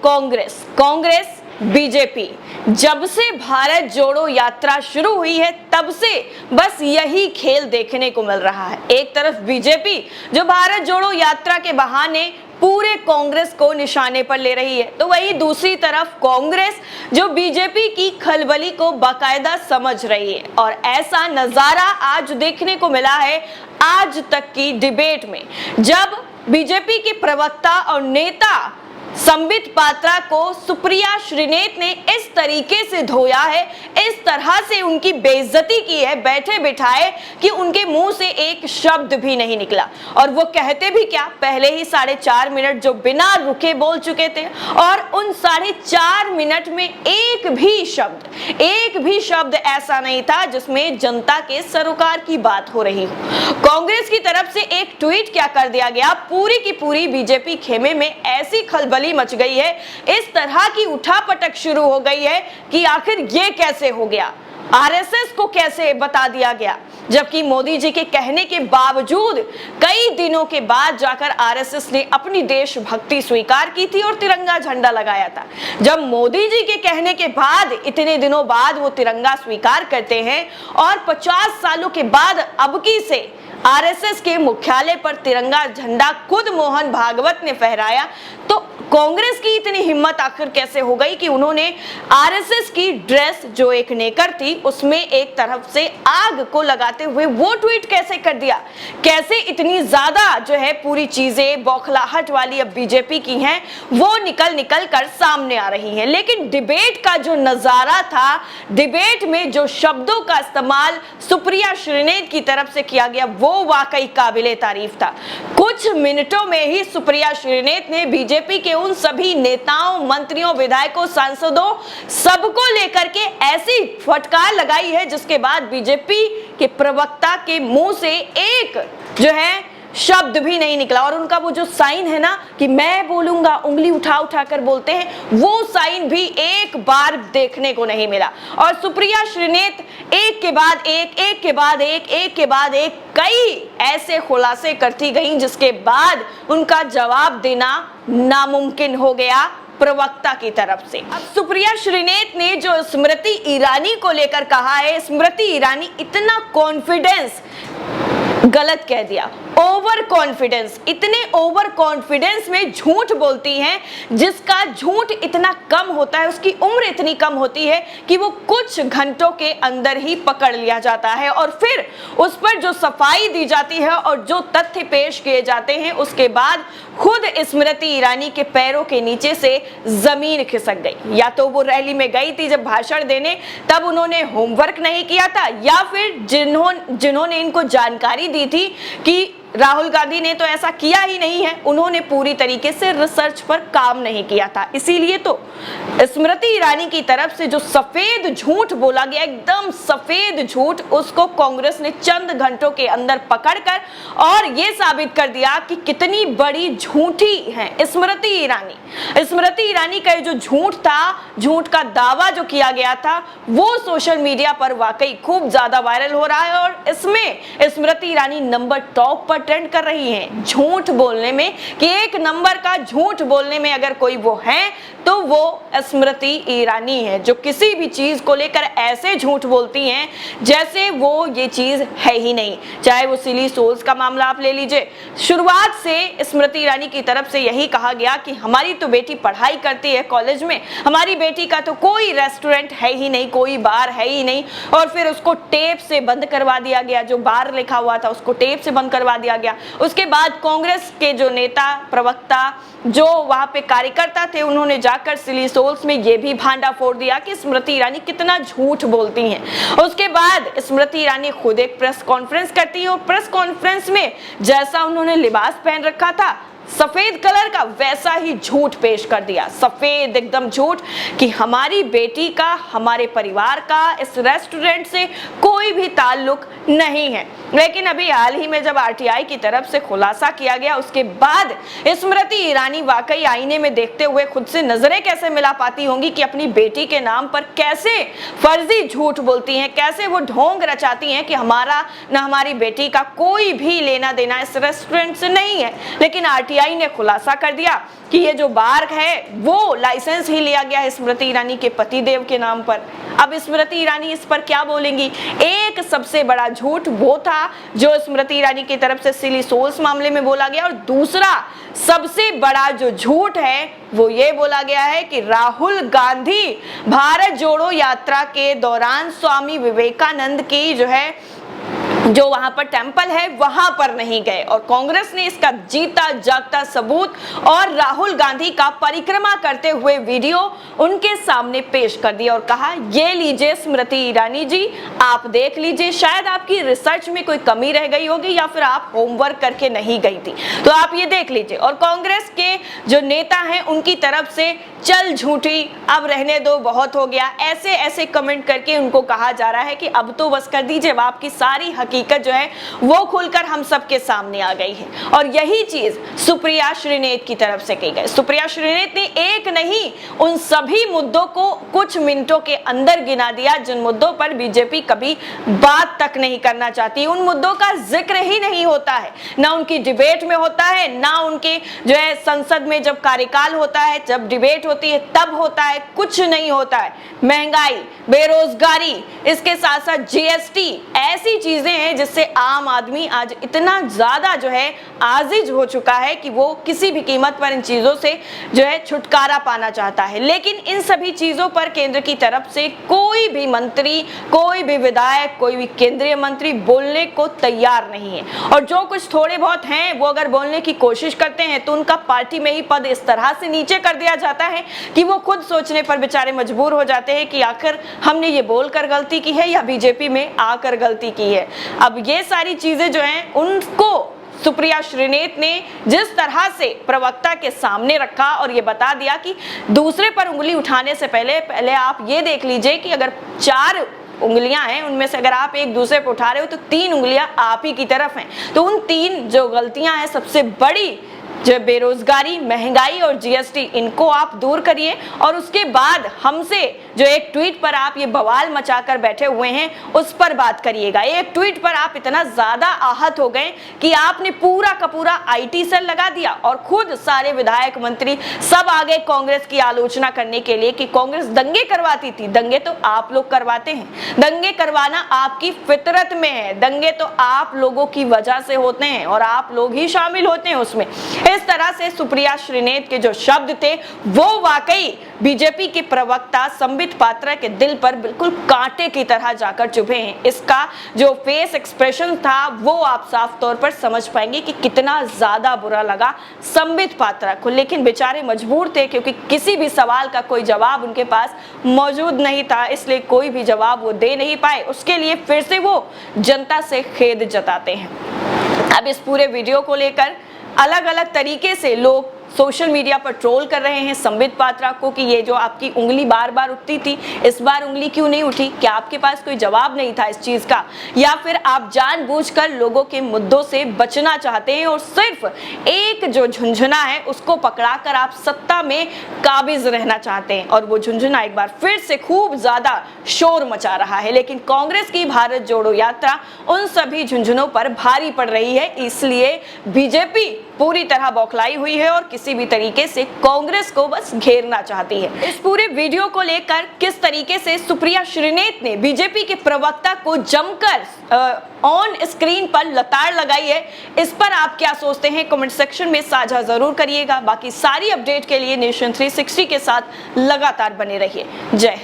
Congress BJP जब से भारत जोड़ो यात्रा शुरू हुई है तब से बस यही खेल देखने को मिल रहा है। एक तरफ बीजेपी जो भारत जोड़ो यात्रा के बहाने पूरे कांग्रेस को निशाने पर ले रही है, तो वही दूसरी तरफ कांग्रेस जो बीजेपी की खलबली को बाकायदा समझ रही है। और ऐसा नजारा आज देखने को मिला है आज तक की डिबेट में, जब बीजेपी के प्रवक्ता और नेता संबित पात्रा को सुप्रिया श्रीनेत ने इस तरीके से धोया है, इस तरह से उनकी बेइज्जती की है बैठे बिठाए कि उनके मुंह से एक शब्द भी नहीं निकला। और वो कहते भी क्या, पहले ही 4.5 मिनट जो बिना रुके बोल चुके थे, और उन 4.5 मिनट में एक भी शब्द ऐसा नहीं था जिसमें जनता के सरोकार की बात हो रही हो। कांग्रेस की तरफ से एक ट्वीट क्या कर दिया गया, पूरी की पूरी बीजेपी खेमे में ऐसी खलबली मच गई है, इस तरह की उठापटक शुरू हो गई है कि आखिर ये कैसे हो गया, आरएसएस को कैसे बता दिया गया, जबकि मोदी जी के कहने के बावजूद कई दिनों के बाद जाकर आरएसएस ने अपनी देशभक्ति स्वीकार की थी और तिरंगा झंडा लगाया था। जब मोदी जी के कहने के बाद इतने दिनों बाद वो तिरंगा स्वीकार करते हैं और 50 सालों के बाद अबकी से आरएसएस के मुख्यालय पर तिरंगा झंडा खुद मोहन भागवत ने फहराया, तो कांग्रेस की इतनी हिम्मत आखिर कैसे हो गई कि उन्होंने आरएसएस की ड्रेस जो एक नेकर थी उसमें एक तरफ से आग को लगाते हुए वो ट्वीट कैसे कर दिया। कैसे इतनी ज्यादा जो है पूरी चीजें बौखलाहट वाली अब बीजेपी की हैं वो निकल कर सामने आ रही हैं। लेकिन डिबेट का जो नजारा था, डिबेट में जो शब्दों का इस्तेमाल सुप्रिया श्रीनेत की तरफ से किया गया वो वाकई काबिले तारीफ था। कुछ मिनटों में ही सुप्रिया श्रीनेत ने बीजेपी के उन सभी नेताओं, मंत्रियों, विधायकों, सांसदों सबको लेकर के ऐसी फटकार लगाई है जिसके बाद बीजेपी के प्रवक्ता के मुंह से एक जो है शब्द भी नहीं निकला। और उनका वो जो साइन है ना कि मैं बोलूंगा, उंगली उठा कर बोलते हैं, वो साइन भी एक बार देखने को नहीं मिला। और सुप्रिया श्रीनेत एक के बाद एक कई ऐसे खुलासे करती गईं जिसके बाद उनका जवाब देना नामुमकिन हो गया प्रवक्ता की तरफ से। अब सुप्रिया श्रीनेत ने जो स्मृति ईरानी को लेकर कहा है, स्मृति ईरानी इतना कॉन्फिडेंस गलत कह दिया, ओवर कॉन्फिडेंस, इतने ओवर कॉन्फिडेंस में झूठ बोलती हैं जिसका झूठ इतना कम होता है, उसकी उम्र इतनी कम होती है कि वो कुछ घंटों के अंदर ही पकड़ लिया जाता है और फिर उस पर जो सफाई दी जाती है और जो तथ्य पेश किए जाते हैं उसके बाद खुद स्मृति ईरानी के पैरों के नीचे से जमीन खिसक गई। या तो वो रैली में गई थी जब भाषण देने, तब उन्होंने होमवर्क नहीं किया था, या फिर जिन्होंने इनको जानकारी दी थी कि राहुल गांधी ने तो ऐसा किया ही नहीं है, उन्होंने पूरी तरीके से रिसर्च पर काम नहीं किया था। इसीलिए तो स्मृति ईरानी की तरफ से जो सफेद झूठ बोला गया, एकदम सफेद झूठ, उसको कांग्रेस ने चंद घंटों के अंदर पकड़कर और ये साबित कर दिया कि कितनी बड़ी झूठी है स्मृति ईरानी। स्मृति ईरानी का जो झूठ था, झूठ का दावा जो किया गया था, वो सोशल मीडिया पर वाकई खूब ज्यादा वायरल हो रहा है और इसमें स्मृति ईरानी नंबर टॉप पर ट्रेंड कर रही हैं झूठ बोलने में, कि एक नंबर का झूठ बोलने में अगर कोई वो है तो वो स्मृति ईरानी है, जो किसी भी चीज को लेकर ऐसे झूठ बोलती हैं जैसे वो ये चीज है ही नहीं। चाहे वो सिली सोल्स का मामला आप ले लीजिए, शुरुआत से स्मृति ईरानी की तरफ से यही कहा गया कि हमारी तो बेटी पढ़ाई करती है कॉलेज में, हमारी बेटी का तो कोई रेस्टोरेंट है ही नहीं, कोई बार है ही नहीं, और फिर उसको टेप से बंद करवा दिया गया, जो बार लिखा हुआ था उसको टेप से बंद करवा दिया गया। उसके बाद कांग्रेस के जो नेता, प्रवक्ता, जो वहां पे कार्यकर्ता थे, उन्होंने जाकर सिली सोल्स में ये भी भांडा फोड़ दिया कि स्मृति ईरानी कितना झूठ बोलती हैं। उसके बाद स्मृति ईरानी खुद एक प्रेस कॉन्फ्रेंस करती है और प्रेस कॉन्फ्रेंस में जैसा उन्होंने लिबास पहन रखा था सफेद कलर का, वैसा ही झूठ पेश कर दिया, सफेद एकदम झूठ, कि हमारी बेटी का, हमारे परिवार का इस रेस्टोरेंट से कोई भी ताल्लुक नहीं है। लेकिन अभी हाल ही में जब आरटीआई की तरफ से खुलासा किया गया उसके बाद स्मृति ईरानी वाकई आईने में देखते हुए खुद से नजरें कैसे मिला पाती होंगी कि अपनी बेटी के नाम पर कैसे फर्जी झूठ बोलती हैं, कैसे वो ढोंग रचाती हैं कि हमारा न हमारी बेटी का कोई भी लेना देना इस रेस्टोरेंट से नहीं है। लेकिन आरटीआई ने खुलासा कर दिया कि ये जो बार है वो लाइसेंस ही लिया गया है स्मृति ईरानी के पतिदेव के नाम पर। अब स्मृति ईरानी इस पर क्या बोलेंगी? एक सबसे बड़ा झूठ वो था जो स्मृति ईरानी की तरफ से सिली सोल्स मामले में बोला गया, और दूसरा सबसे बड़ा जो झूठ है वो ये बोला गया है कि राहुल गांधी भारत जोड़ो यात्रा के दौरान स्वामी विवेकानंद की जो वहां पर टेंपल है वहां पर नहीं गए, और कांग्रेस ने इसका जीता जागता सबूत और राहुल गांधी का परिक्रमा करते हुए वीडियो उनके सामने पेश कर दिया और कहा, ये लीजिए स्मृति ईरानी जी, आप देख लीजिए, शायद आपकी रिसर्च में कोई कमी रह गई होगी या फिर आप होमवर्क करके नहीं गई थी, तो आप ये देख लीजिए। और कांग्रेस के जो नेता हैं उनकी तरफ से चल झूठी, अब रहने दो, बहुत हो गया, ऐसे ऐसे कमेंट करके उनको कहा जा रहा है कि अब तो बस कर दीजिए, आपकी सारी हकीकत जो है वो खुलकर हम सबके सामने आ गई है। और यही चीज सुप्रिया श्रीनेत की तरफ से कही गई। सुप्रिया श्रीनेत ने एक नहीं उन सभी मुद्दों को कुछ मिनटों के अंदर गिना दिया जिन मुद्दों पर बीजेपी कभी बात तक नहीं करना चाहती। उन मुद्दों का जिक्र ही नहीं होता है, ना उनकी डिबेट में होता है, ना उनके संसद में जब कार्यकाल होता है, जब डिबेट होती है तब होता है, कुछ नहीं होता है। महंगाई, बेरोजगारी, इसके साथ साथ जीएसटी, ऐसी चीजें हैं जिससे आम आदमी आज इतना ज्यादा आजिज हो चुका है कि वो किसी भी कीमत पर इन चीजों से छुटकारा पाना चाहता है। लेकिन इन सभी चीजों पर केंद्र की तरफ से कोई भी मंत्री, कोई भी विधायक, कोई भी केंद्रीय मंत्री बोलने को तैयार नहीं है, और जो कुछ थोड़े बहुत हैं वो अगर बोलने की कोशिश करते हैं तो उनका पार्टी में ही पद इस तरह से नीचे कर दिया जाता है कि वो खुद सोचने पर बेचारे मजबूर हो जाते हैं कि आखिर हमने ये बोलकर गलती की है या बीजेपी में आकर गलती की है। अब ये सारी चीजें जो हैं उनको सुप्रिया श्रीनेत ने जिस तरह से प्रवक्ता के सामने रखा और ये बता दिया कि दूसरे पर उंगली उठाने से पहले आप ये देख लीजिए कि अगर 4 उंगलियां हैं उनमें से अगर आप एक दूसरे पर उठा रहे हो तो 3 उंगलियां आप ही की तरफ हैं। तो उन 3 जो गलतियां हैं, सबसे बड़ी जो बेरोजगारी, महंगाई और जीएसटी, इनको आप दूर करिए, और उसके बाद हमसे जो एक ट्वीट पर आप ये बवाल मचाकर बैठे हुए हैं उस पर बात करिएगा। एक ट्वीट पर आप इतना ज्यादा आहत हो गए कि आपने पूरा का पूरा आईटी सेल लगा दिया और खुद सारे विधायक, मंत्री सब आ गए कांग्रेस की आलोचना करने के लिए कि कांग्रेस दंगे करवाती थी। दंगे तो आप लोग करवाते हैं, दंगे करवाना आपकी फितरत में है, दंगे तो आप लोगों की वजह से होते हैं और आप लोग ही शामिल होते हैं उसमें। इस तरह से सुप्रिया श्रीनेत के जो शब्द थे वो वाकई बीजेपी के प्रवक्ता संबित पात्रा के दिल पर बिल्कुल कांटे की तरह जाकर चुभे हैं। इसका जो फेस एक्सप्रेशन था वो आप साफ तौर पर समझ पाएंगे कि कितना ज्यादा बुरा लगा संबित पात्रा को, लेकिन बेचारे मजबूर थे क्योंकि किसी भी सवाल का कोई जवाब उनके पास मौजूद नहीं था, इसलिए कोई भी जवाब वो दे नहीं पाए। उसके लिए फिर से वो जनता से खेद जताते हैं। अब इस पूरे वीडियो को लेकर अलग अलग तरीके से लोग सोशल मीडिया पर ट्रोल कर रहे हैं संबित पात्रा को कि ये जो आपकी उंगली बार बार उठती थी, इस बार उंगली क्यों नहीं उठी? क्या आपके पास कोई जवाब नहीं था इस चीज का, या फिर आप जानबूझकर लोगों के मुद्दों से बचना चाहते हैं और सिर्फ एक जो झुंझुना है उसको पकड़ाकर आप सत्ता में काबिज रहना चाहते हैं? और वो झुंझुना एक बार फिर से खूब ज्यादा शोर मचा रहा है। लेकिन कांग्रेस की भारत जोड़ो यात्रा उन सभी झुंझुनों पर भारी पड़ रही है, इसलिए बीजेपी पूरी तरह बौखलाई हुई है और किसी भी तरीके से कांग्रेस को बस घेरना चाहती है। इस पूरे वीडियो को लेकर किस तरीके से सुप्रिया श्रीनेत ने बीजेपी के प्रवक्ता को जमकर ऑन स्क्रीन पर लताड़ लगाई है, इस पर आप क्या सोचते हैं? कमेंट सेक्शन में साझा जरूर करिएगा। बाकी सारी अपडेट के लिए नेशन 360 के साथ लगातार बने रहिए। जय हिंद।